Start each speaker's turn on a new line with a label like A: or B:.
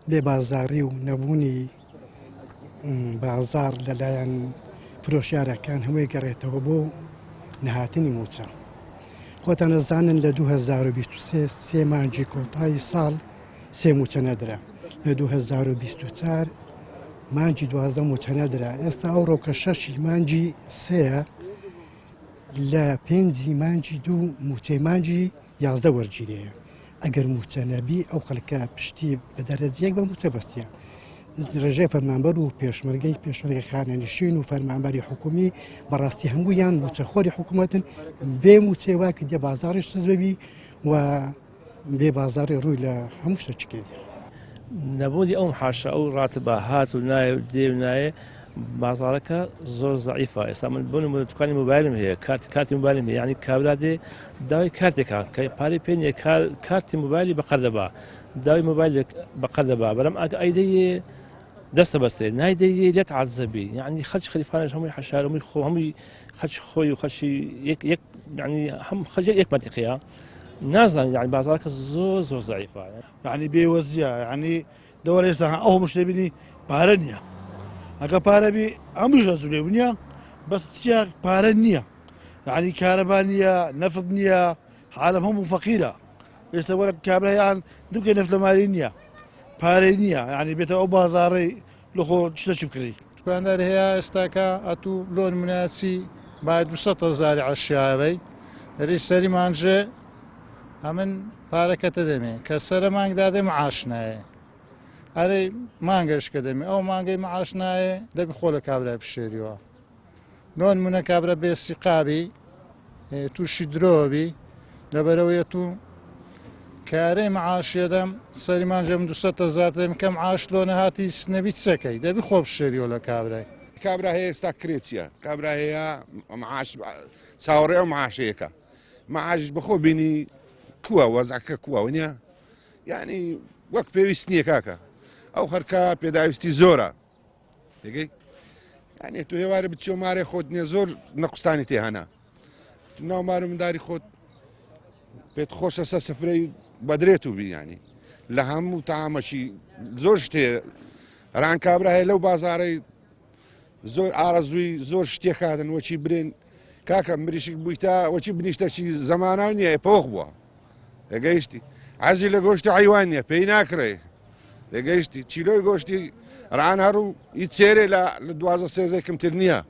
A: بێبازاری و نەبوونی بازار لەلایەن فرۆشیارەکان هەمووی گەڕێتەوە بۆ نەهاتنی موچە. خۆتان دەزانن لە 2023 سێ مانجی کۆتایی ساڵ سێ موچە نەدرا، لە 2024 مانجی 12 موچە نەدرا. ئێستا ئەوڕۆ کە 6 مانجی سێە لە 5 مانجی 2 موچەی مانجی 11 وەرگیرەیە. ئەگەر موچە نەبی ئەو خەڵکە پشتی بە دەرەجەیەک بە موچە بەستیان. ڕێژەی فەرمانبەر و پێشمەرگەی خانەنشین و فەرمانبەری حکومی بەڕاستی هەموویان موچەخۆری حکوومەتن بێ موچێوا کە دێ بازاڕیش سز ببی و بێ بازاری ڕووی لە هەموو شتێکی کردی.
B: نەبوونی ئەو حاشە ئەو ڕاتبە هات و نایە و دێ و نایە بازارەکە زۆر زەعیفە. ئێستا من بوون دوکانی موبایلم هەیە، کارتی موبایلم هەیە، یعنی کابرا دێ داوای کارتێکا کە پارەی پێ نییە، کارتی موبایلی بەقەر دەبا، داوای موبایل بەقەر دەبا، بەڵام ئەیدەیە دەستە بەستێ نایدەیە لێت عەزەبی، یعنی خەڵکی خەلیفانش هەمووی حەشار هەمووی خۆ هەمووی خەڵکی خۆی و خەڵکی یعنی هەم خەڵکی یەک منتیقەیە نازانین، یعنی بازارەکە زۆر زۆر زەعیفە،
C: یعنی بێوەزیە، یعنی دەوەرە ئێستا ئەو هەموو شتێ بینی پارە نییە. ئەگە پارە بی هەمووش ئەزولێ نییە، بەس چیا پارە نییە، یعنی کارەبا نییە، نەفت نییە، عالەم هەموو فەقیرە. ئێستا وەرە کابرایان دوکە نەفت لە مالی نییە، پارەی نییە، یعنی بێتە ئەو بازاڕی لەخۆ شتە چ بکڕی.
D: دوکاندار هەیە ئێستاکە ئەتوو لۆن مناچی با 200,000 عەشیاوەی دەری سەری مانجێ ئەمن پارەکەتە دەمێ کە سەرە مانگ دادێ معاش نایە، ئەرەی مانگەش کە دەمێ ئەو مانگەی معاش نایە دەبی خۆ لە کابرای بشێریەوە. لۆن منە کابرا بێسی قابی تووشی درۆبی لەبەرەوەیە تو کارەی معاشێدەم سەری مانجەم 200,000 دەم کەم عاش لۆنە هاتی نەبی چەکەی دەبی خۆ بشێریەوە لە کابرای.
E: کابرا هەیە ئێستا کرێچیە، کابرا هەیە معاش چاوەڕێ و معاشەیەەکە، معاش بەخۆ بینی کووە وەزعکە کووە نییە، یعنی وەک پێویست نییە کاکە، ئەو خەرکە پێداویستی زۆرە دەگەی، یعنی تو هێوارە بچێ مارێ خۆت نییە زۆر نەقستانی تێهانا ناو مار و منداری خۆت پێت خۆشە سەر سفرەی بەدرێت و بیانی لە هەموو تامەشی زۆر شتێ ڕان کابرا هەیە لەو بازارەی زۆر ئارەزووی زۆر شتێک هاتن وەچی برێن کاکە مریشک بوویتە وەچی بنیشتەشی زەماناو نییە پۆخ بووە دەگەیشتی عەزی لە گۆشتی حەیوان نییە پێی ناکرێ دەگەیشتی چیلۆی گۆشتی ڕان هەروو هیچ چێرێ لە 12 سێزەی کەمتر نییە.